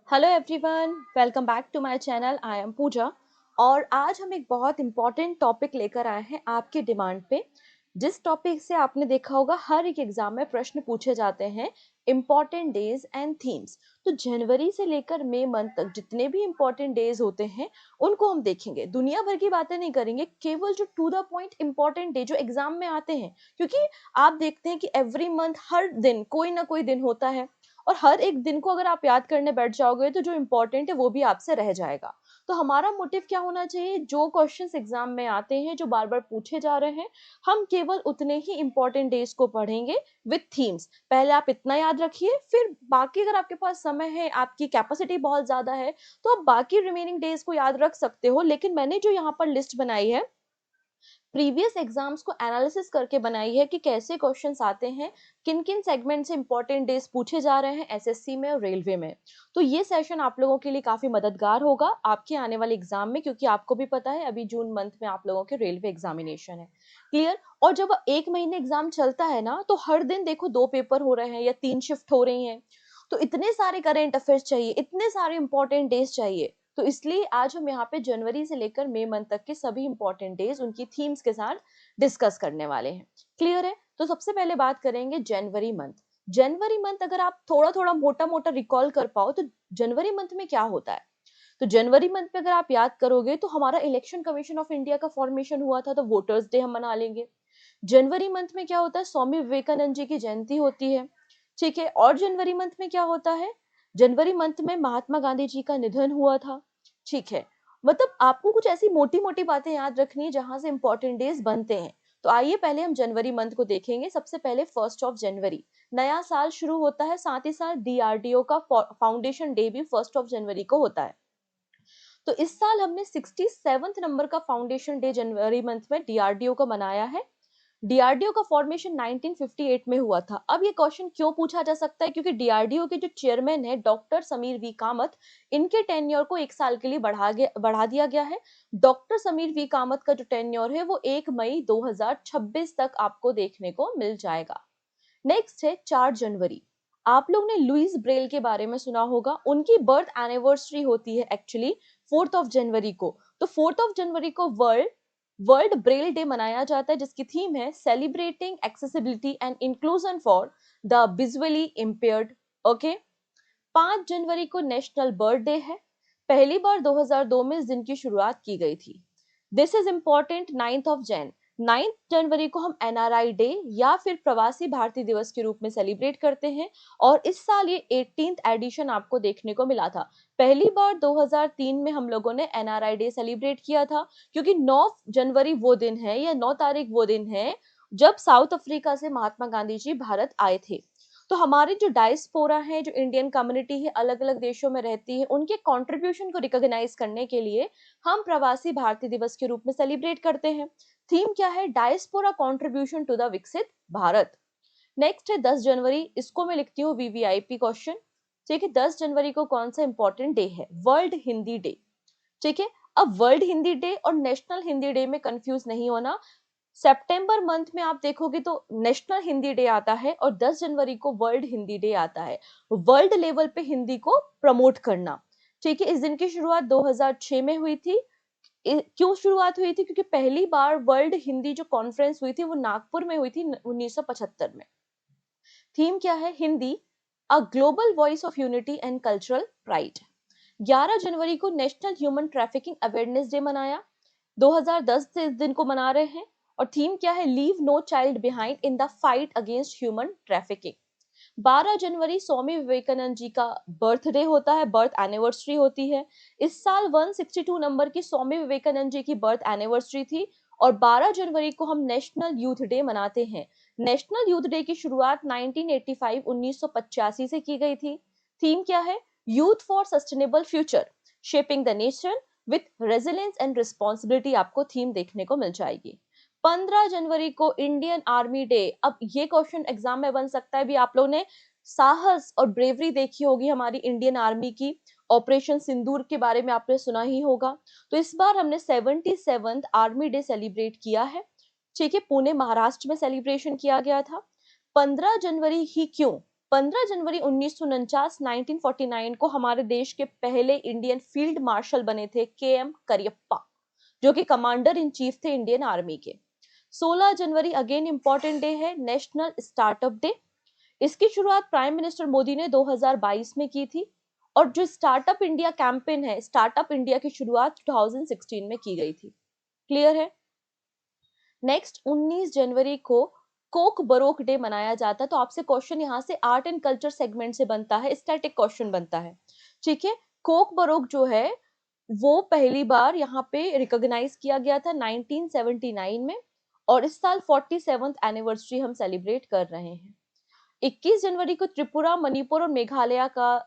Hello everyone, welcome back to my channel. I am Pooja और आज हम एक बहुत इंपॉर्टेंट टॉपिक लेकर आए हैं आपकी डिमांड पे। जिस टॉपिक से आपने देखा होगा हर एक एग्जाम में प्रश्न पूछे जाते हैं, इम्पॉर्टेंट डेज एंड थीम्स। तो जनवरी से लेकर मई मंथ तक जितने भी इम्पॉर्टेंट डेज होते हैं उनको हम देखेंगे। दुनिया भर की बातें नहीं करेंगे, केवल जो to the point important day जो एग्जाम में आते हैं। क्योंकि आप देखते हैं कि एवरी मंथ हर दिन कोई ना कोई दिन होता है और हर एक दिन को अगर आप याद करने बैठ जाओगे तो जो इम्पोर्टेंट है वो भी आपसे रह जाएगा। तो हमारा मोटिव क्या होना चाहिए, जो क्वेश्चंस एग्जाम में आते हैं जो बार बार पूछे जा रहे हैं, हम केवल उतने ही इम्पोर्टेंट डेज को पढ़ेंगे विथ थीम्स। पहले आप इतना याद रखिए, फिर बाकी अगर आपके पास समय है, आपकी कैपेसिटी बहुत ज्यादा है, तो आप बाकी रिमेनिंग डेज को याद रख सकते हो। लेकिन मैंने जो यहाँ पर लिस्ट बनाई है प्रीवियस एग्जाम्स को एनालिसिस करके बनाई है कि कैसे क्वेश्चंस आते हैं, किन किन सेगमेंट से इंपॉर्टेंट डेज पूछे जा रहे हैं एसएससी में और रेलवे में। तो ये सेशन आप लोगों के लिए काफी मददगार होगा आपके आने वाले एग्जाम में, क्योंकि आपको भी पता है अभी जून मंथ में आप लोगों के रेलवे एग्जामिनेशन है। क्लियर। और जब एक महीने एग्जाम चलता है ना, तो हर दिन देखो 2 पेपर हो रहे हैं या 3 शिफ्ट हो रही हैं, तो इतने सारे करेंट अफेयर्स चाहिए, इतने सारे इंपॉर्टेंट डेज चाहिए। तो इसलिए आज हम यहाँ पे जनवरी से लेकर मई मंथ तक के सभी इंपॉर्टेंट डेज उनकी थीम्स के साथ डिस्कस करने वाले हैं। क्लियर है। तो सबसे पहले बात करेंगे जनवरी मंथ। जनवरी मंथ अगर आप थोड़ा थोड़ा मोटा मोटा रिकॉल कर पाओ तो जनवरी मंथ में क्या होता है। तो जनवरी मंथ में अगर आप याद करोगे तो हमारा इलेक्शन कमीशन ऑफ इंडिया का फॉर्मेशन हुआ था, तो वोटर्स डे हम मना लेंगे। जनवरी मंथ में क्या होता है, स्वामी विवेकानंद जी की जयंती होती है। ठीक है। और जनवरी मंथ में क्या होता है, जनवरी मंथ में महात्मा गांधी जी का निधन हुआ था। ठीक है। मतलब आपको कुछ ऐसी मोटी मोटी बातें याद रखनी है जहां से इंपॉर्टेंट डेज बनते हैं। तो आइए पहले हम जनवरी मंथ को देखेंगे। सबसे पहले 1 जनवरी नया साल शुरू होता है, साथ ही साथ डीआरडीओ का फाउंडेशन डे भी 1 जनवरी को होता है। तो इस साल हमने 67 नंबर का फाउंडेशन डे जनवरी मंथ में डीआरडीओ को मनाया है। डीआरडीओ का फॉर्मेशन 1958 में हुआ था। अब ये क्वेश्चन क्यों पूछा जा सकता है, क्योंकि डीआरडीओ के जो चेयरमैन है डॉक्टर समीर वी कामत, इनके टेन्योर को 1 साल के लिए बढ़ा दिया गया है। डॉक्टर समीर वी कामत का जो टेन्योर है वो 1 मई 2026 तक आपको देखने को मिल जाएगा। नेक्स्ट है 4 जनवरी। आप लोग ने लुइस ब्रेल के बारे में सुना होगा, उनकी बर्थ एनिवर्सरी होती है एक्चुअली 4 जनवरी को। तो 4 जनवरी को वर्ल्ड वर्ल्ड ब्रेल डे मनाया जाता है, जिसकी थीम है celebrating accessibility and inclusion for the visually impaired. Okay. 5 जनवरी को नेशनल बर्ड डे है। पहली बार 2002 में इस दिन की शुरुआत की गई थी। This is important. 9 जनवरी को हम एनआरआई डे या फिर प्रवासी भारतीय दिवस के रूप में सेलिब्रेट करते हैं। और इस साल ये 18th एडिशन आपको देखने को मिला था। पहली बार 2003 में हम लोगों ने एनआरआई डे सेलिब्रेट किया था, क्योंकि 9 जनवरी वो दिन है या 9 तारीख वो दिन है जब साउथ अफ्रीका से महात्मा गांधी जी भारत आए थे। तो हमारे जो डायस्पोरा है, जो इंडियन कम्युनिटी है, अलग अलग देशों में रहती है, उनके कंट्रीब्यूशन को रिकॉग्नाइज करने के लिए हम प्रवासी भारतीय दिवस के रूप में सेलिब्रेट करते हैं। थीम क्या है, डायस्पोरा कंट्रीब्यूशन टू द विकसित भारत। नेक्स्ट है 10 जनवरी। इसको मैं लिखती हूँ वीवीआईपी क्वेश्चन। ठीक है। 10 जनवरी को कौन सा इंपॉर्टेंट डे है, वर्ल्ड हिंदी डे। ठीक है। अब वर्ल्ड हिंदी डे और नेशनल हिंदी डे में कंफ्यूज नहीं होना। सितंबर मंथ में आप देखोगे तो नेशनल हिंदी डे आता है और 10 जनवरी को वर्ल्ड हिंदी डे आता है। वर्ल्ड लेवल पे हिंदी को प्रमोट करना। ठीक है। इस दिन की शुरुआत 2006 में हुई थी। क्यों शुरुआत हुई थी, क्योंकि पहली बार वर्ल्ड हिंदी जो कॉन्फ्रेंस हुई थी वो नागपुर में हुई थी 1975 में। थीम क्या है, Hindi a global voice of unity and cultural pride. 11 जनवरी को national human trafficking awareness day मनाया। 2010 से इस दिन को मना रहे हैं। और थीम क्या है, leave no child behind in the fight against human trafficking. 12 जनवरी स्वामी विवेकानंद जी का बर्थडे होता है, बर्थ एनिवर्सरी होती है। इस साल 162 नंबर की स्वामी विवेकानंद जी की बर्थ एनिवर्सरी थी। और 12 जनवरी को हम नेशनल यूथ डे मनाते हैं। नेशनल यूथ डे की शुरुआत 1985 से की गई थी। थीम क्या है, youth for sustainable future shaping the nation with resilience and responsibility आपको थीम देखने को मिल जाएगी। 15 जनवरी को इंडियन आर्मी डे। अब ये क्वेश्चन एग्जाम में बन सकता है भी, आप लोगों ने साहस और ब्रेवरी देखी होगी हमारी इंडियन आर्मी की, ऑपरेशन सिंदूर के बारे में आपने सुना ही होगा। तो इस बार हमने 77th आर्मी डे सेलिब्रेट किया है। ठीक है। पुणे महाराष्ट्र में सेलिब्रेशन किया गया था। 15 जनवरी ही क्यों, 15 जनवरी 1949 1949 को हमारे देश के पहले इंडियन फील्ड मार्शल बने थे के.एम. करियप्पा, जो कि कमांडर इन चीफ थे इंडियन आर्मी के। 16 जनवरी अगेन इंपॉर्टेंट डे है, नेशनल स्टार्टअप डे। इसकी शुरुआत प्राइम मिनिस्टर मोदी ने 2022 में की थी, और जो स्टार्टअप इंडिया कैंपेन है, स्टार्टअप इंडिया की शुरुआत 2016 में की गई थी। क्लियर है? नेक्स्ट 19 जनवरी को कोक बरोक डे मनाया जाता है। तो आपसे क्वेश्चन यहाँ से आर्ट एंड कल्चर सेगमेंट से बनता है, स्टैटिक क्वेश्चन बनता है, ठीक है। कोक बरोक जो है वो पहली बार यहाँ पे रिकॉग्नाइज किया गया था 1979 में, और इस साल 47th एनिवर्सरी हम सेलिब्रेट कर रहे हैं। 21 जनवरी को त्रिपुरा, मणिपुर और मेघालय का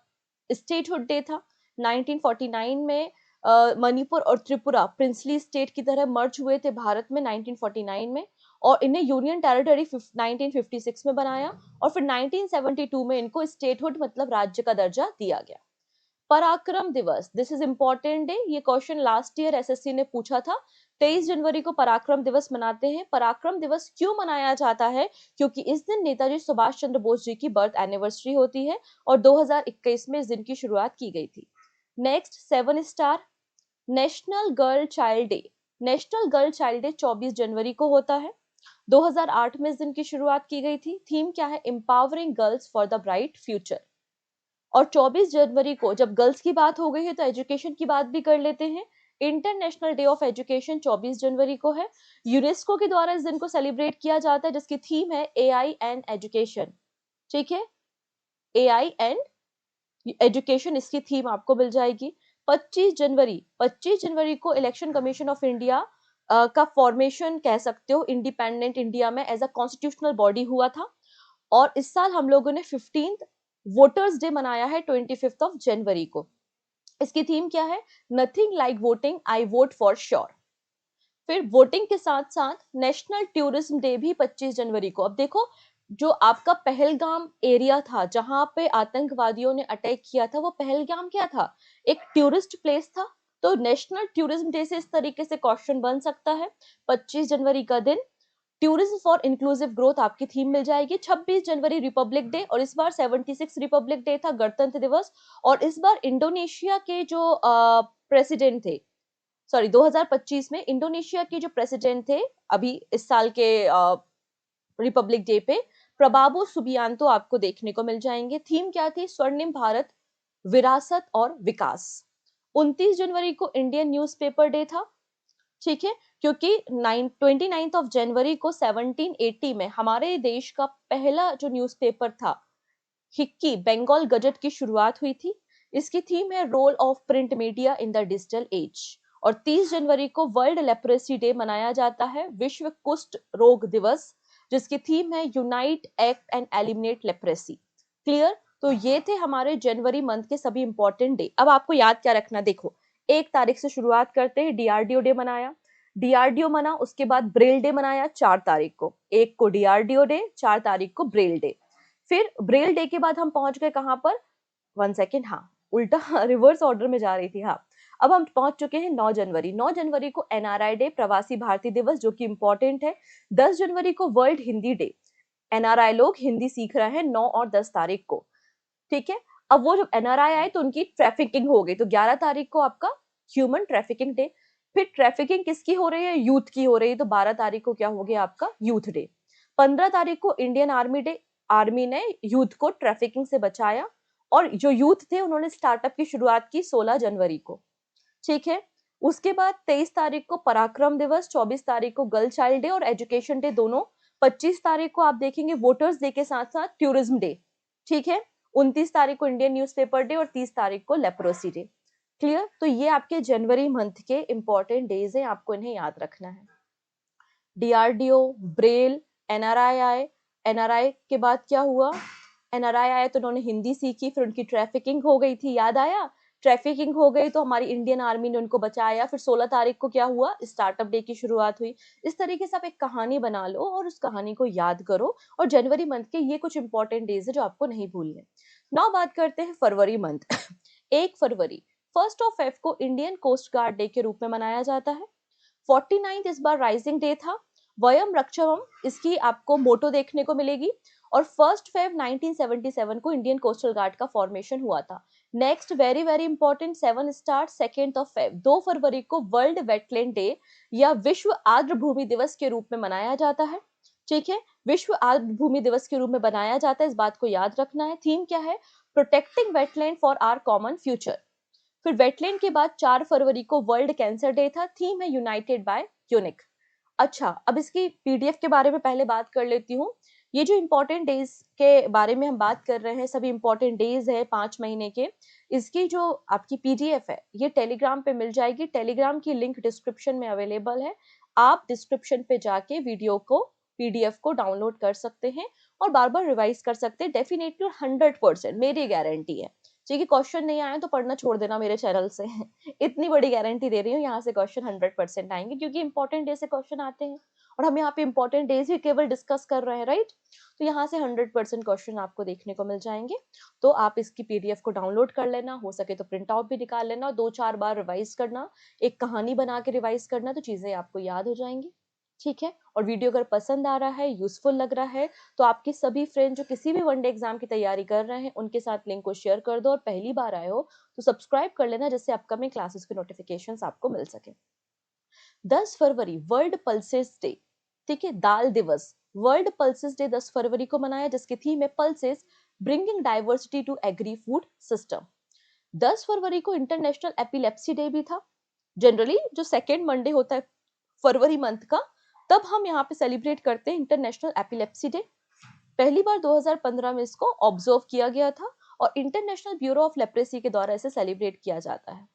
स्टेटहुड डे था। 1949 में मणिपुर और त्रिपुरा प्रिंसली स्टेट की तरह मर्ज हुए थे भारत में 1949 में, और इन्हें यूनियन टेरिटरी 1956 में बनाया, और फिर 1972 में इनको स्टेटहुड मतलब राज्य का दर्जा दिया गया। पराक्रम दिवस, दिस इज इंपॉर्टेंट डे। ये क्वेश्चन लास्ट ईयर एसएससी ने पूछा था। 23 जनवरी को पराक्रम दिवस मनाते हैं। पराक्रम दिवस क्यों मनाया जाता है? क्योंकि इस दिन नेताजी सुभाष चंद्र बोस जी की बर्थ एनिवर्सरी होती है, और 2021 में इस दिन की शुरुआत की गई थी। Next 7 star, national girl child day. National girl child day 24 जनवरी को होता है। 2008 में इस दिन की शुरुआत की गई थी। थीम क्या है? Empowering girls for the bright future. और 24 जनवरी को जब गर्ल्स की बात हो गई है तो एजुकेशन की बात भी कर लेते हैं। इंटरनेशनल डे ऑफ एजुकेशन 24 जनवरी को है। यूनेस्को के द्वारा इस दिन को सेलिब्रेट किया जाता है, जिसकी थीम है एआई एंड एजुकेशन, ठीक है। एआई एंड एजुकेशन इसकी थीम आपको मिल जाएगी। 25 जनवरी को इलेक्शन कमीशन ऑफ इंडिया का फॉर्मेशन कह सकते हो, इंडिपेंडेंट इंडिया में एज अ कॉन्स्टिट्यूशनल बॉडी हुआ था। और इस साल हम लोगों ने 15th वोटर्स डे मनाया है 25 ऑफ जनवरी को। इसकी थीम क्या है? Nothing like voting, I vote for sure. फिर वोटिंग के साथ साथ नेशनल टूरिज्म डे भी 25 जनवरी को। अब देखो, जो आपका पहलगाम एरिया था जहां पे आतंकवादियों ने अटैक किया था, वो पहलगाम क्या था? एक टूरिस्ट प्लेस था। तो नेशनल टूरिज्म डे से इस तरीके से क्वेश्चन बन सकता है। 25 जनवरी का दिन टूरिज्म फॉर इंक्लूसिव ग्रोथ आपकी थीम मिल जाएगी। 26 जनवरी रिपब्लिक डे, और इस बार 76 रिपब्लिक डे था, गणतंत्र दिवस। और इस बार इंडोनेशिया के जो प्रेसिडेंट थे, सॉरी 2025 में इंडोनेशिया के जो प्रेसिडेंट थे अभी इस साल के रिपब्लिक डे पे, प्रबाबो सुबियांतो आपको देखने को मिल जाएंगे। थीम क्या थी? स्वर्णिम भारत, विरासत और विकास। 29 जनवरी को इंडियन न्यूज़पेपर डे था, ठीक है, क्योंकि 29 ऑफ जनवरी को 1780 में हमारे देश का पहला जो न्यूज़पेपर था, हिक्की बंगाल गजट की शुरुआत हुई थी। इसकी थीम है role of print media in the digital age. और 30 जनवरी को वर्ल्ड लेप्रेसी डे मनाया जाता है, विश्व कुष्ठ रोग दिवस, जिसकी थीम है unite, act and eliminate leprosy. Clear? तो ये थे हमारे जनवरी मंथ के सभी इंपॉर्टेंट डे। अब आपको याद क्या रखना, देखो 1 तारीख से शुरुआत करते हैं। डीआरडीओ डे मनाया, डीआरडीओ मना, उसके बाद ब्रेल डे मनाया 4 तारीख को। 1 को डीआरडीओ डे, 4 तारीख को ब्रेल डे। फिर ब्रेल डे के बाद हम पहुंच गए कहां पर? 1 सेकेंड, हाँ उल्टा रिवर्स ऑर्डर में जा रही थी, हाँ। अब हम पहुंच चुके हैं 9 जनवरी। 9 जनवरी को एनआरआई डे, प्रवासी भारतीय दिवस, जो कि इंपॉर्टेंट है। 10 जनवरी को वर्ल्ड हिंदी डे, एनआरआई लोग हिंदी सीख रहे हैं 9 और 10 तारीख को, ठीक है। अब वो जब एनआरआई आए तो उनकी ट्रैफिकिंग हो गई, तो 11 तारीख को आपका ह्यूमन ट्रैफिकिंग डे। फिर ट्रैफिकिंग किसकी हो रही है? यूथ की हो रही है, तो 12 तारीख को क्या हो गया आपका? Youth day. 15 तारीख को इंडियन आर्मी डे, आर्मी ने यूथ को ट्रैफिकिंग से बचाया, और जो यूथ थे उन्होंने स्टार्टअप की शुरुआत की 16 जनवरी को, ठीक है। उसके बाद 23 तारीख को पराक्रम दिवस, 24 तारीख को गर्ल चाइल्ड डे और एजुकेशन डे दोनों। 25 तारीख को आप देखेंगे वोटर्स डे के साथ साथ टूरिज्म डे, ठीक है। 29 तारीख को इंडियन न्यूज़पेपर डे, और 30 तारीख को लेप्रोसी डे। क्लियर? तो ये आपके जनवरी मंथ के इंपॉर्टेंट डेज हैं, आपको इन्हें याद रखना है। DRDO, Braille, NRI. एनआरआई के बाद क्या हुआ? एनआरआई आए तो उन्होंने हिंदी सीखी, फिर उनकी ट्रैफिकिंग हो गई थी, याद आया? ट्रैफिकिंग हो गई तो हमारी इंडियन आर्मी ने उनको बचाया। फिर 16 तारीख को क्या हुआ? स्टार्टअप डे की शुरुआत हुई। इस तरीके से आप एक कहानी बना लो और उस कहानी को याद करो, और जनवरी मंथ के ये कुछ इंपॉर्टेंट डेज है जो आपको नहीं भूलने। नाउ बात करते हैं फरवरी मंथ। 1 फरवरी, 1 को इंडियन कोस्ट गार्ड डे के रूप में मनाया जाता है। 49 इस बार राइजिंग डे था। वयम रक्षवम इसकी आपको मोटो देखने को मिलेगी, और 1 फेब 1977 को इंडियन कोस्टल गार्ड का फॉर्मेशन हुआ था। Next very very important 7 star 2 Feb 2 फरवरी को वर्ल्ड वेटलैंड डे या विश्व आर्द्र भूमि दिवस के रूप में मनाया जाता है। ठीक है, विश्व आर्द्र भूमि दिवस के रूप में बनाया जाता है, इस बात को याद रखना है। थीम क्या है? Protecting wetland for our common future. फिर वेटलैंड के बाद 4 फरवरी को वर्ल्ड कैंसर डे था। थीम है यूनाइटेड बाय यूनिक। अच्छा, अब इसकी पीडीएफ के बारे में पहले बात कर लेती हूँ। ये जो इंपॉर्टेंट डेज के बारे में हम बात कर रहे हैं, सभी इंपॉर्टेंट डेज है 5 महीने के, इसकी जो आपकी पीडीएफ है ये टेलीग्राम पे मिल जाएगी। टेलीग्राम की लिंक डिस्क्रिप्शन में अवेलेबल है। आप डिस्क्रिप्शन पे जाके वीडियो को पीडीएफ को डाउनलोड कर सकते हैं और बार बार रिवाइज कर सकते हैं। डेफिनेटली 100% मेरी गारंटी है। ठीक है, क्वेश्चन नहीं आए तो पढ़ना छोड़ देना मेरे चैनल से इतनी बड़ी गारंटी दे रही हूँ, यहाँ से क्वेश्चन 100% आएंगे, क्योंकि इंपॉर्टेंट डे से क्वेश्चन आते हैं और हम यहाँ पे इंपॉर्टेंट डेज ही केवल डिस्कस कर रहे हैं, राइट। तो यहाँ से 100% क्वेश्चन आपको देखने को मिल जाएंगे। तो आप इसकी पीडीएफ को डाउनलोड कर लेना, हो सके तो प्रिंट आउट भी निकाल लेना, 2-4 बार रिवाइज करना, एक कहानी बना के रिवाइज करना, तो चीजें आपको याद हो जाएंगी। ठीक है, और वीडियो अगर पसंद आ रहा है, यूजफुल लग रहा है, तो आपके सभी फ्रेंड जो किसी भी वनडे एग्जाम की तैयारी कर रहे हैं उनके साथ लिंक को शेयर कर दो, और पहली बार आए हो तो सब्सक्राइब कर लेना, जिससे अपकमिंग क्लासेस के नोटिफिकेशंस आपको मिल सके। 10 फरवरी वर्ल्ड पल्सेस डे। ठीक है, दाल दिवस। वर्ल्ड पल्सेस डे 10 फरवरी को मनाया, जिसकी थीम है pulses bringing diversity to agri food system. 10 फरवरी को इंटरनेशनल एपिलेप्सी डे भी था। जनरली जो सेकेंड मंडे होता है फरवरी मंथ का, तब हम यहाँ पे सेलिब्रेट करते हैं इंटरनेशनल एपिलेप्सी डे। पहली बार 2015 में इसको ऑब्जर्व किया गया था और इंटरनेशनल ब्यूरो ऑफ लेप्रेसी के द्वारा इसे सेलिब्रेट किया जाता है।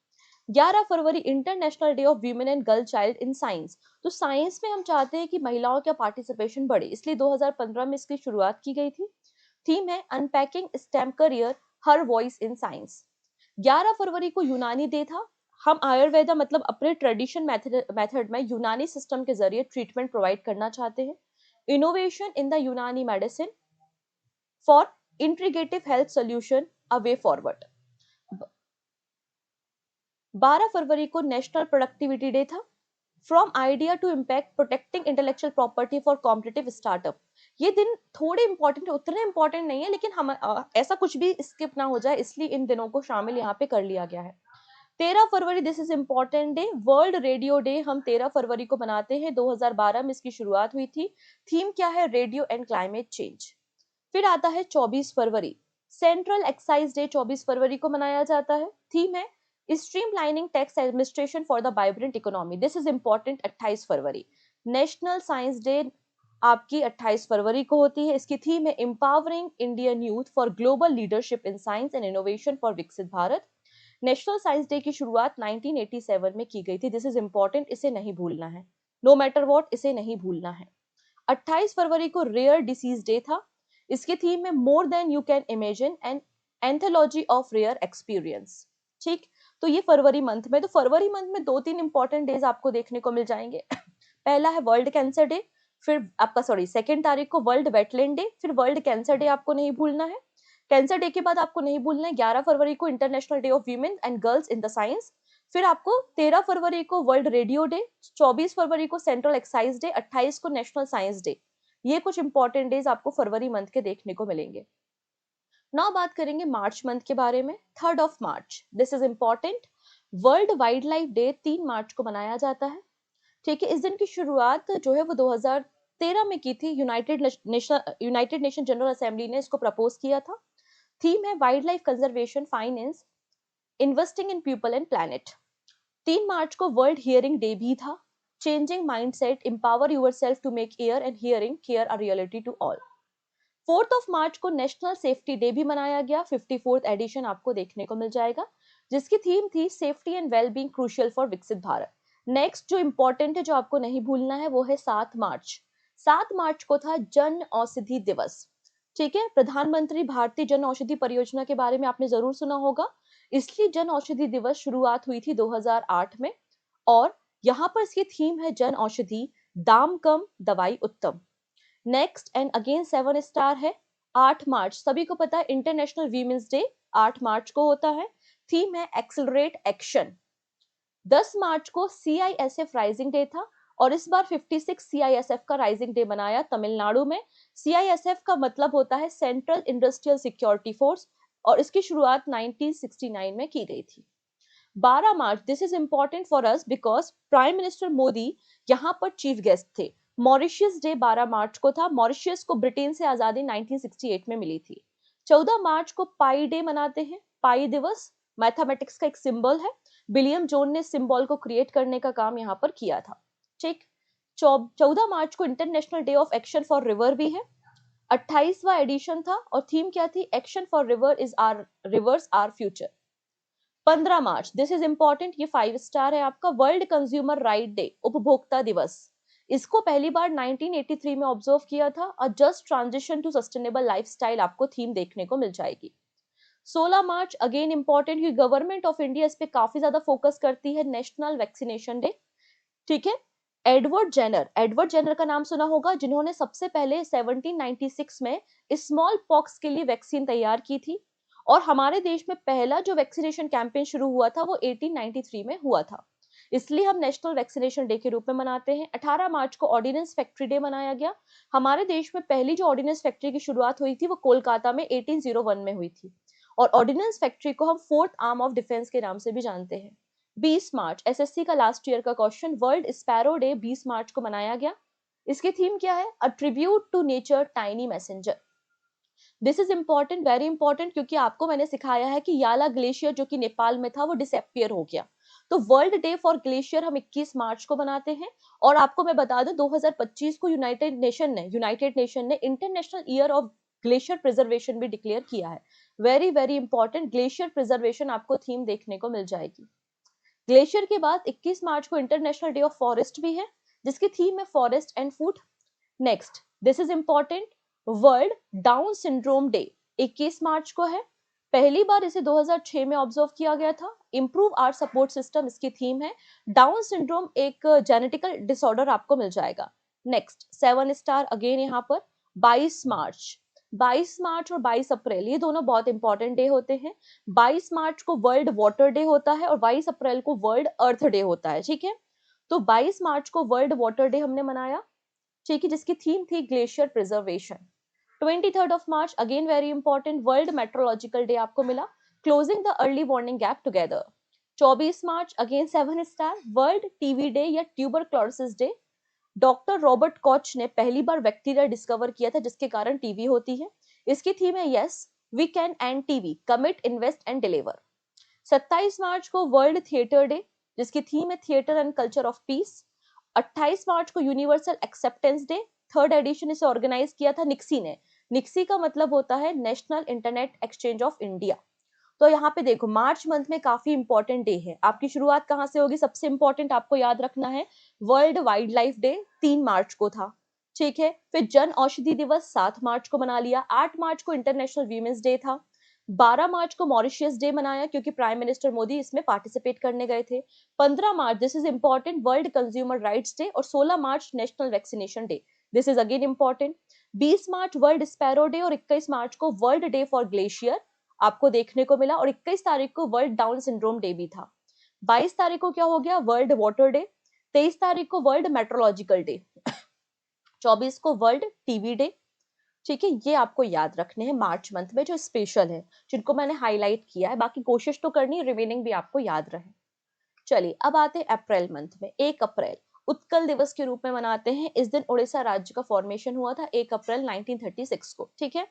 11 फरवरी international day of women and girl child in science. तो साइंस में हम चाहते हैं कि महिलाओं का पार्टिसिपेशन बढ़े, इसलिए 2015 में इसकी शुरुआत की गई थी। थीम है unpacking stem career, her voice in science. 11 फरवरी को यूनानी डे था। हम आयुर्वेदा मतलब अपने ट्रेडिशन मेथड में यूनानी सिस्टम के जरिए ट्रीटमेंट प्रोवाइड करना चाहते हैं। Innovation in the Unani medicine for integrative health solution, a way forward. 12 फरवरी को नेशनल प्रोडक्टिविटी डे था। From idea to impact protecting intellectual property for competitive startup. ये दिन थोड़े इंपॉर्टेंट है, उतने इंपॉर्टेंट नहीं है, लेकिन हम ऐसा कुछ भी स्किप ना हो जाए, इसलिए इन दिनों को शामिल यहाँ पे कर लिया गया है। 13 फरवरी this is important day, world radio day हम 13 फरवरी को मनाते हैं। 2012 में इसकी शुरुआत हुई थी। थीम क्या है? Radio and climate change. फिर आता है 24 फरवरी, सेंट्रल एक्साइज डे 24 फरवरी को मनाया जाता है। थीम है streamlining tax administration for the vibrant economy, this is important. 28 February national science day आपकी 28 फरवरी को होती है। इसकी थीम है empowering Indian youth for global leadership in science and innovation for विकसित भारत। नेशनल साइंस डे की शुरुआत 1987 में की गई थी, दिस इज इंपॉर्टेंट, इसे नहीं भूलना है, नो मैटर व्हाट, इसे नहीं भूलना है। 28 फरवरी को रेयर डिसीज डे था। इसकी थीम में more than you can imagine an anthology of rare experience. ठीक, तो ये फरवरी मंथ में, तो फरवरी मंथ में 2-3 इंपॉर्टेंट डेज आपको देखने को मिल जाएंगे। पहला है वर्ल्ड कैंसर डे, फिर आपका सेकेंड तारीख को वर्ल्ड वेटलैंड डे, फिर वर्ल्ड कैंसर डे आपको नहीं भूलना है। कैंसर डे के बाद आपको नहीं भूलना है 11 फरवरी को international day of women and girls in the science. फिर आपको 13 फरवरी को वर्ल्ड रेडियो डे, 24 फरवरी को सेंट्रल एक्साइज डे, 28 को नेशनल साइंस डे। ये कुछ इंपॉर्टेंट डेज आपको फरवरी मंथ के देखने को मिलेंगे। नाउ बात करेंगे मार्च मंथ के बारे में। 3rd of March, this is important, world wild life day 3 March को मनाया जाता है। ठीक है, इस दिन की शुरुआत जो है वो 2013 में की थी। यूनाइटेड नेशन जनरल असेंबली ने इसको प्रपोज किया था। थीम है wildlife conservation, finance, investing in people and planet. 3 March को वर्ल्ड हियरिंग डे भी था। Changing mindset, empower yourself to make ear and hearing care a reality to all. 4th of March को national safety day भी मनाया गया। 54th addition आपको देखने को मिल जाएगा, जिसकी थीम थी safety and well being crucial for विकसित भारत। नेक्स्ट जो इंपॉर्टेंट है, जो आपको नहीं भूलना है, वो है 7 मार्च। 7 मार्च को था जन औषधि दिवस। ठीक है, प्रधानमंत्री भारतीय जन औषधि परियोजना के बारे में आपने जरूर सुना होगा, इसलिए जन औषधि दिवस शुरुआत हुई थी 2008 में, और यहाँ पर इसकी थीम है जन औषधि, दाम कम दवाई उत्तम। नेक्स्ट एंड अगेन 7 स्टार है 8 मार्च, सभी को पता है इंटरनेशनल वीमेंस डे 8 मार्च को होता है। थीम है एक्सेलरेट एक्शन। 10 मार्च को CISF राइजिंग डे था, और इस बार 56 CISF का राइजिंग डे मनाया तमिलनाडु में। CISF का मतलब होता है सेंट्रल इंडस्ट्रियल सिक्योरिटी फोर्स और इसकी शुरुआत 1969 में की गई थी। 12 March, this is important for us because prime minister Modi यहाँ पर चीफ गेस्ट थे। मॉरिशियस डे 12 मार्च को था। मॉरिशियस को ब्रिटेन से आजादी 1968 में मिली थी। 14 मार्च को पाई डे मनाते हैं। पाई दिवस मैथमेटिक्स का एक सिंबल है। विलियम जोन ने सिंबल को क्रिएट करने का काम यहाँ पर किया था। ठीक। 14 मार्च को international day of action for river भी है। 28वां एडिशन था और थीम क्या थी? Action for river is our rivers our future. 15 March, this is important, ये 5 स्टार है आपका। वर्ल्ड कंज्यूमर राइट डे, उपभोक्ता दिवस। इसको पहली बार 1983 में ऑब्जर्व किया था। A just transition to sustainable lifestyle आपको थीम देखने को मिल जाएगी। 16 मार्च अगेन इंपॉर्टेंट, क्योंकि गवर्नमेंट ऑफ इंडिया इस पे काफी ज्यादा फोकस करती है, नेशनल वैक्सीनेशन डे। ठीक है। एडवर्ड जेनर का नाम सुना होगा, जिन्होंने सबसे पहले 1796 में स्मॉल पॉक्स के लिए वैक्सीन तैयार की थी। और हमारे देश में पहला जो वैक्सीनेशन कैंपेन शुरू हुआ था वो 1893 में हुआ था, इसलिए हम नेशनल वैक्सीनेशन डे के रूप में मनाते हैं। 18 मार्च को ऑर्डिनेंस फैक्ट्री डे मनाया गया। हमारे देश में पहली जो ऑर्डिनेंस फैक्ट्री की शुरुआत हुई थी वो कोलकाता में 1801 में हुई थी। और ऑर्डिनेंस फैक्ट्री को हम फोर्थ आर्म ऑफ डिफेंस के नाम से भी जानते हैं। 20 मार्च, एसएससी का लास्ट ईयर का question, world sparrow day 20 March को मनाया गया। इसकी थीम क्या है? A tribute to nature, tiny messenger. This is important, very important, क्योंकि आपको मैंने सिखाया है कि याला ग्लेशियर जो कि नेपाल में था वो डिसअपियर हो गया। तो वर्ल्ड डे फॉर ग्लेशियर हम 21 मार्च को मनाते हैं। और आपको मैं बता दूं 2025 को यूनाइटेड नेशन ने international year of glacier preservation भी डिक्लेयर किया है। Very very important, glacier preservation आपको थीम देखने को मिल जाएगी। ग्लेशियर के बाद 21 मार्च को इंटरनेशनल डे ऑफ फॉरेस्ट भी है, जिसकी थीम है forest and food. Next, this is important, world down syndrome day 21 मार्च को है। पहली बार इसे 2006 में ऑब्जर्व किया गया था। इंप्रूव आवर सपोर्ट सिस्टम इसकी थीम है। डाउन सिंड्रोम एक जेनेटिकल डिसऑर्डर आपको मिल जाएगा। नेक्स्ट, 7 स्टार अगेन यहाँ पर। 22 मार्च, 22 मार्च और 22 अप्रैल ये दोनों बहुत इंपॉर्टेंट डे होते हैं। 22 मार्च को वर्ल्ड वाटर डे होता है और 22 अप्रैल को वर्ल्ड अर्थ डे होता है। ठीक है। तो 22 मार्च को वर्ल्ड वाटर डे हमने मनाया, ठीक है, जिसकी थीम थी glacier preservation. 23rd of March again very important, world metrological day आपको मिला, closing the early warning gap together. 24 March again 7 star, world TB day या tuberculosis day. Doctor Robert Koch ने पहली बार बैक्टीरिया डिस्कवर किया था जिसके कारण टीवी होती है। इसकी थीम है yes we can end TB, commit invest and deliver. 27 March को वर्ल्ड थिएटर डे, जिसकी थीम है theatre and culture of peace. 28 March को universal acceptance day, third edition इसे ऑर्गेनाइज किया था निक्सी ने। निक्सी का मतलब होता है national internet exchange of India. तो यहाँ पे देखो मार्च मंथ में काफी इंपॉर्टेंट डे है। आपकी शुरुआत कहाँ से होगी? सबसे इंपॉर्टेंट आपको याद रखना है, world wild life day 3 March को था। ठीक है। फिर जन औषधि दिवस 7 मार्च को मना लिया। 8 मार्च को इंटरनेशनल वीमेंस डे था। 12 मार्च को मॉरिशियस डे मनाया क्योंकि प्राइम मिनिस्टर मोदी इसमें पार्टिसिपेट करने गए थे। 15 March, this is important, world consumer rights day. और 16 March national vaccination day, this is again important. 20 March world sparrow day और 21 मार्च को वर्ल्ड डे फॉर ग्लेशियर आपको देखने को मिला। और 21 तारीख को वर्ल्ड डाउन सिंड्रोम डे भी था। 22 तारीख को क्या हो गया? World water day. 23 तारीख को वर्ल्ड मेट्रोलॉजिकल डे। 24 को वर्ल्ड टीवी डे। ठीक है, ये आपको याद रखने हैं मार्च मंथ में जो स्पेशल है, जिनको मैंने हाईलाइट किया है। बाकी कोशिश तो करनी है रिमेनिंग भी आपको याद रहे। चलिए अब आते हैं अप्रैल मंथ में। 1 अप्रैल उत्कल दिवस के रूप में मनाते हैं। इस दिन उड़ीसा राज्य का फॉर्मेशन हुआ था 1 अप्रैल 1936 को। ठीक है।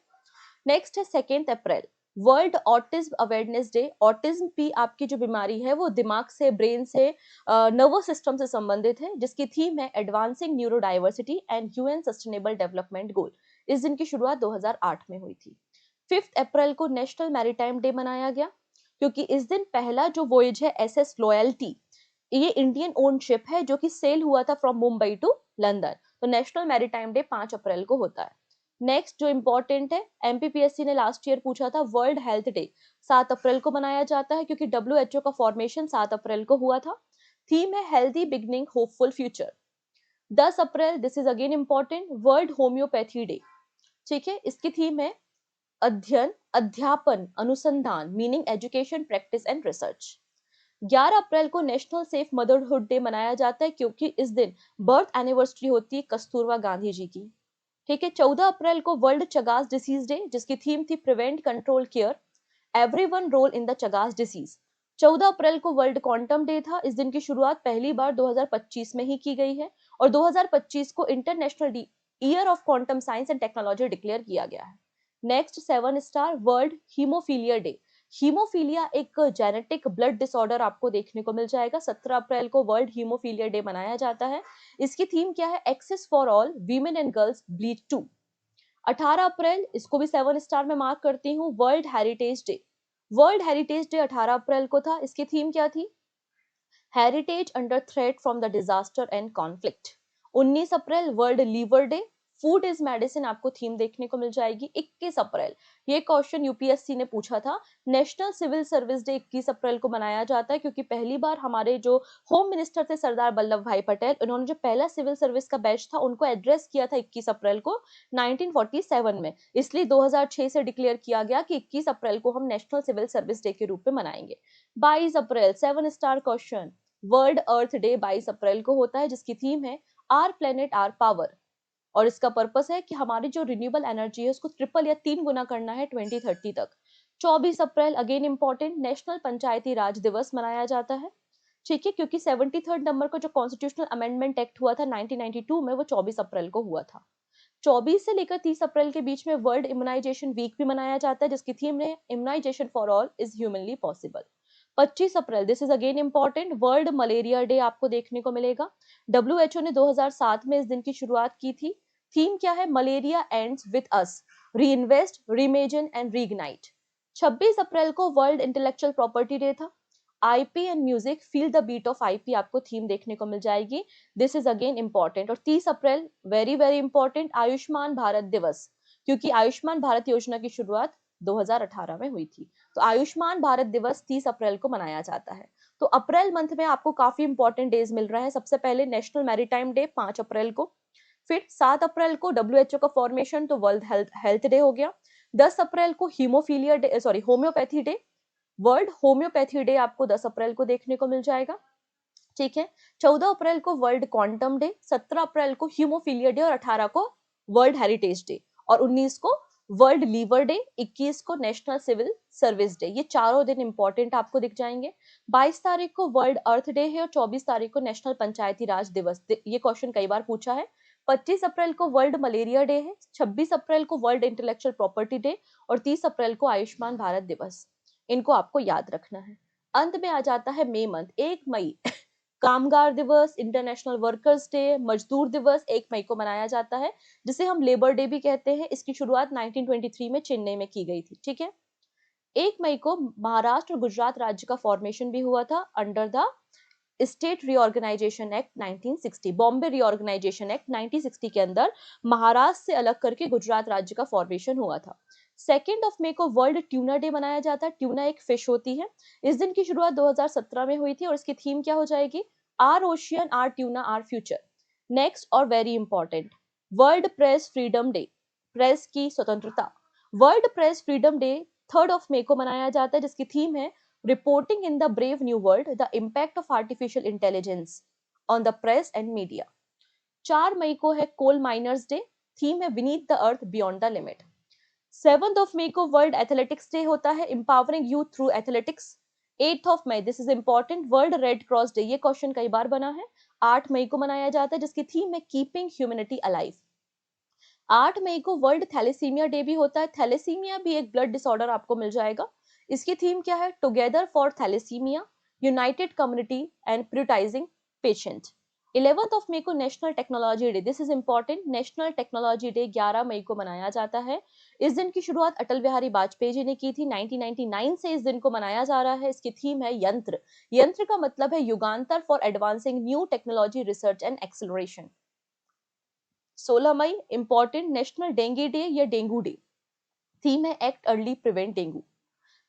नेक्स्ट है 2 April, world autism awareness day. Autism भी आपकी जो बीमारी है वो दिमाग से, ब्रेन से, नर्वस सिस्टम से संबंधित है, जिसकी थीम है advancing neurodiversity and UN sustainable development goal. इस दिन की शुरुआत 2008 में हुई थी। 5 अप्रैल को नेशनल मैरीटाइम डे मनाया गया क्योंकि इस दिन पहला जो वॉयज है एसएस लॉयल्टी, ये इंडियन ओन शिप है जो कि सेल हुआ था फ्रॉम मुंबई टू लंदन। तो नेशनल मैरीटाइम डे 5 अप्रैल को होता है। नेक्स्ट जो इंपॉर्टेंट है, एमपीपीएससी ने लास्ट ईयर पूछा था, वर्ल्ड हेल्थ डे 7 अप्रैल को मनाया जाता है क्योंकि डब्ल्यूएचओ का फॉर्मेशन 7 अप्रैल को हुआ था। थीम है healthy beginning hopeful future. 10 April, this is again important, world homeopathy day. ठीक है। इसकी थीम है अध्ययन, अध्यापन, अनुसंधान, meaning education, practice and research. 11 अप्रैल को नेशनल सेफ मदरहुड डे मनाया जाता है क्योंकि इस दिन बर्थ एनिवर्सरी होती है कस्तूरबा गांधी जी की। ठीक है। 14 अप्रैल को वर्ल्ड चगास डिसीज डे, जिसकी थीम थी prevent control care everyone role in the Chagas disease. 14 April को वर्ल्ड क्वांटम डे था। इस दिन की शुरुआत पहली बार 2025 में ही की गई है और 2025 को international year of quantum science and technology declare किया गया है। Next 7 star world haemophilia day. Haemophilia एक जेनेटिक ब्लड डिसऑर्डर आपको देखने को मिल जाएगा। 17 अप्रैल को वर्ल्ड हीमोफीलिया डे मनाया जाता है। इसकी थीम क्या है? Access for all women and girls bleed to. 18 April, इसको भी 7 स्टार में मार्क करती हूँ, world heritage day. World heritage day 18 April को था। इसकी थीम क्या थी? Heritage under threat from the disaster and conflict. 19 April world liver day. Food is medicine आपको थीम देखने को मिल जाएगी। 21 अप्रैल, ये क्वेश्चन यूपीएससी ने पूछा था। नेशनल सिविल सर्विस डे 21 अप्रैल को मनाया जाता है क्योंकि पहली बार हमारे जो होम मिनिस्टर थे सरदार वल्लभ भाई पटेल, उन्होंने जो पहला सिविल सर्विस का बैच था उनको एड्रेस किया था 21 अप्रैल को 1947 में। इसलिए 2006 से डिक्लेयर किया गया कि 21 अप्रैल को हम नेशनल सिविल सर्विस डे के रूप में मनाएंगे। 22 अप्रैल 7 स्टार क्वेश्चन, वर्ल्ड अर्थ डे 22 अप्रैल को होता है जिसकी थीम है आर प्लेनेट आर पावर और इसका पर्पस है कि हमारी जो रिन्यूएबल एनर्जी है उसको ट्रिपल या 3 गुना करना है 2030 तक। 24 अप्रैल अगेन इंपॉर्टेंट, नेशनल पंचायती राज दिवस मनाया जाता है। ठीक है, क्योंकि 73rd नंबर का जो कॉन्स्टिट्यूशनल अमेंडमेंट एक्ट हुआ था 1992 में, वो 24 अप्रैल को हुआ था। 24 से लेकर 30 अप्रैल के बीच में वर्ल्ड इम्यूनाइजेशन वीक भी मनाया जाता है जिसकी थीम है immunisation for all is humanly possible. 25 April, this is again important, world malaria day आपको देखने को मिलेगा। डब्ल्यूएचओ ने 2007 में इस दिन की शुरुआत की थी। थीम क्या है? Malaria ends with us, reinvest, reimagine and reignite. 26 अप्रैल को वर्ल्ड इंटेलेक्चुअल प्रॉपर्टी डे था। IP and music feel the beat of IP आपको थीम देखने को मिल जाएगी। This is again important. और 30 April very very important, Ayushman Bharat दिवस, क्योंकि आयुष्मान भारत योजना की शुरुआत 2018 में हुई थी। तो आयुष्मान भारत दिवस 30 अप्रैल को मनाया जाता है। तो अप्रैल मंथ में आपको काफी इंपॉर्टेंट डेज मिल रहा है। सबसे पहले नेशनल मैरीटाइम डे 5 अप्रैल को, फिर 7 अप्रैल को डब्ल्यूएचओ का फॉर्मेशन, तो वर्ल्ड हेल्थ डे हो गया। 10 अप्रैल को haemophilia day, sorry homeopathy day, world homeopathy day आपको 10 अप्रैल को देखने को मिल जाएगा। ठीक है। 14 अप्रैल को वर्ल्ड क्वांटम डे, 17 अप्रैल को हीमोफीलिया डे और 18 को वर्ल्ड हेरिटेज डे और 19 को वर्ल्ड लीवर डे, 21 को नेशनल सिविल सर्विस डे। ये चारों दिन इंपॉर्टेंट आपको दिख जाएंगे। 22 तारीख को वर्ल्ड अर्थ डे है और 24 तारीख को नेशनल पंचायती राज दिवस। ये क्वेश्चन कई बार पूछा है। 25 अप्रैल को वर्ल्ड मलेरिया डे है, 26 अप्रैल को वर्ल्ड इंटेलेक्चुअल प्रॉपर्टी डे और 30 अप्रैल को आयुष्मान भारत दिवस। इनको आपको याद रखना है। अंत में आ जाता है मई मंथ, 1 मई कामगार दिवस, इंटरनेशनल वर्कर्स डे, मजदूर दिवस 1 मई को मनाया जाता है, जिसे हम लेबर डे भी कहते हैं। इसकी शुरुआत 1923 में चेन्नई में की गई थी। ठीक है। 1 मई को महाराष्ट्र और गुजरात राज्य का फॉर्मेशन भी हुआ था under the state reorganisation act 1960। Bombay reorganisation act 1960 के अंदर महाराष्ट्र से अलग करके गुजरात राज्य का फॉर्मेशन हुआ था। 2 मई को वर्ल्ड ट्यूना डे मनाया जाता है। ट्यूना एक फिश होती है। इस दिन की शुरुआत 2017 में हुई थी और इसकी थीम क्या हो जाएगी? Our ocean, our tuna, our future. Next और very important, world press freedom day, press की स्वतंत्रता। वर्ल्ड प्रेस फ्रीडम डे 3 मई को मनाया जाता है जिसकी थीम है reporting in the brave new world, the impact of artificial intelligence on the press and media. 4 मई को है कोल माइनर्स डे, थीम है beneath the earth beyond the limit. 7 मई को वर्ल्ड एथलेटिक्स डे होता है, इंपावरिंग यूथ थ्रू एथलेटिक्स। 8 मई, this is important, world red cross day. ये क्वेश्चन कई बार बना है। 8 मई को मनाया जाता है जिसकी थीम है कीपिंग ह्यूमैनिटी अलाइव। 8 मई को वर्ल्ड थैलेसीमिया डे भी होता है। थैलेसीमिया भी एक ब्लड डिसऑर्डर आपको मिल जाएगा। इसकी थीम क्या है? Together for thalassaemia, united community and prioritising patient. 11 मई को national technology day, this is important, national technology day 11 मई को मनाया जाता है। इस दिन की शुरुआत अटल बिहारी वाजपेयी जी ने की थी। 1999 से इस दिन को मनाया जा रहा है। इसकी थीम है यंत्र। यंत्र का मतलब है Yugantar for advancing new technology research and acceleration. 16 मई इंपॉर्टेंट, नेशनल डेंगू डे या डेंगू डे, थीम है एक्ट अर्ली प्रिवेंट डेंगू।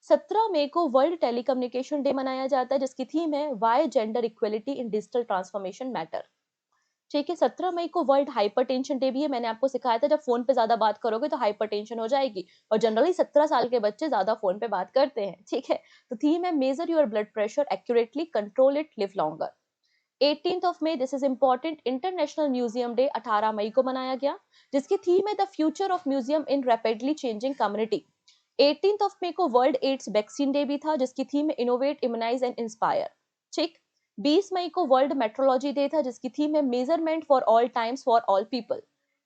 17 मई को वर्ल्ड टेलीकम्युनिकेशन डे मनाया जाता है जिसकी थीम है why gender equality in digital transformation matter. ठीक है, 17 मई को वर्ल्ड हाइपरटेंशन डे भी है। मैंने आपको सिखाया था जब फ़ोन पे ज़्यादा बात करोगे तो हाइपरटेंशन हो जाएगी और जनरली 17 साल के बच्चे ज़्यादा फ़ोन पे बात करते हैं, ठीक है? तो थीम है measure your blood pressure accurately, control it, live longer. 18th of मई, this is important, international museum day 18 मई को मनाया गया, जिसकी थीम है the future of museum in rapidly changing community. 18th of मई को वर्ल्ड एड्स वैक्सीन डे भी था, जिसकी थीम है इनोवेट, इम्यूनाइज एंड इंस्पायर। ठीक। 20 मई को वर्ल्ड मेट्रोलॉजी डे था, जिसकी थीम है measurement for all times for all people.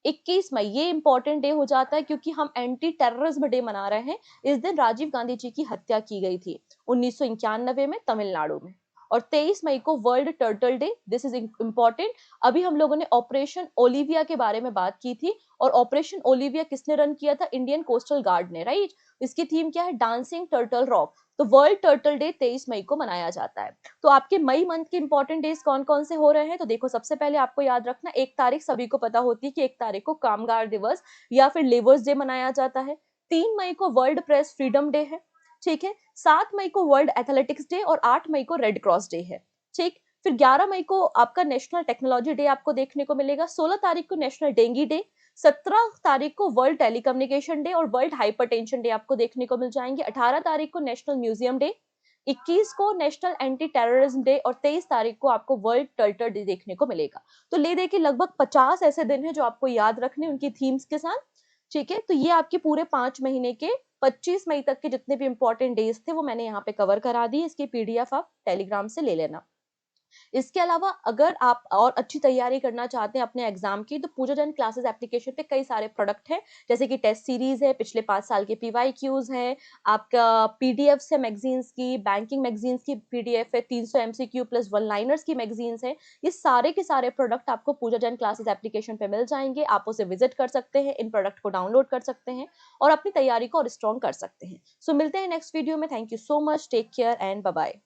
21 मई ये इंपॉर्टेंट डे हो जाता है क्योंकि हम एंटी टेररिज्म डे मना रहे हैं। इस दिन राजीव गांधी जी की हत्या की गई थी 1991 में तमिलनाडु में। और 23 मई को world turtle day, this is important. अभी हम लोगों ने ऑपरेशन ओलिविया के बारे में बात की थी, और ऑपरेशन ओलिविया किसने रन किया था? इंडियन कोस्टल गार्ड ने, राइट। इसकी थीम क्या है? Dancing turtle rock. तो वर्ल्ड टर्टल डे 23 मई को मनाया जाता है। तो आपके मई मंथ के इंपॉर्टेंट डेज कौन कौन से हो रहे हैं? तो देखो, सबसे पहले आपको याद रखना, 1 तारीख सभी को पता होती है कि 1 तारीख को कामगार दिवस या फिर लेबर्स डे मनाया जाता है। 3 मई को वर्ल्ड प्रेस फ्रीडम डे है, ठीक है। 7 मई को वर्ल्ड एथलेटिक्स डे और 8 मई को रेड क्रॉस डे है, ठीक। फिर 11 मई को आपका नेशनल टेक्नोलॉजी डे आपको देखने को मिलेगा। 16 तारीख को नेशनल डेंगू डे। 17 तारीख को वर्ल्ड टेलीकम्युनिकेशन डे और वर्ल्ड हाइपरटेंशन डे आपको देखने को मिल जाएंगे। 18 तारीख को नेशनल म्यूजियम डे। 21 को नेशनल एंटी टेररिज्म डे और 23 तारीख को आपको वर्ल्ड टर्टल डे देखने को मिलेगा। तो ले दे के लगभग 50 ऐसे दिन हैं जो आपको याद रखने उनकी थीम्स के साथ, ठीक है। तो ये आपके पूरे 5 महीने के 25 मई तक के जितने भी इंपॉर्टेंट डेज थे वो मैंने यहाँ पे कवर करा दी। इसकी पीडीएफ आप टेलीग्राम से ले लेना। इसके अलावा अगर आप और अच्छी तैयारी करना चाहते हैं अपने एग्जाम की, तो पूजा जैन क्लासेस एप्लीकेशन पे कई सारे प्रोडक्ट हैं, जैसे कि टेस्ट सीरीज है, पिछले 5 साल के पीवाईक्यूज है, आपका पीडीएफ है मैगजीन्स की, बैंकिंग मैगजीन्स की पीडीएफ है, 300 एमसीक्यू प्लस वन लाइनर्स की मैगजीन्स है। ये सारे के सारे प्रोडक्ट आपको पूजा जैन क्लासेस एप्लीकेशन पे मिल जाएंगे। आप उसे विजिट कर सकते हैं, इन प्रोडक्ट को डाउनलोड कर सकते हैं और अपनी तैयारी को और स्ट्रॉन्ग कर सकते हैं। सो मिलते हैं नेक्स्ट वीडियो में। Thank you so much, take care and bye bye.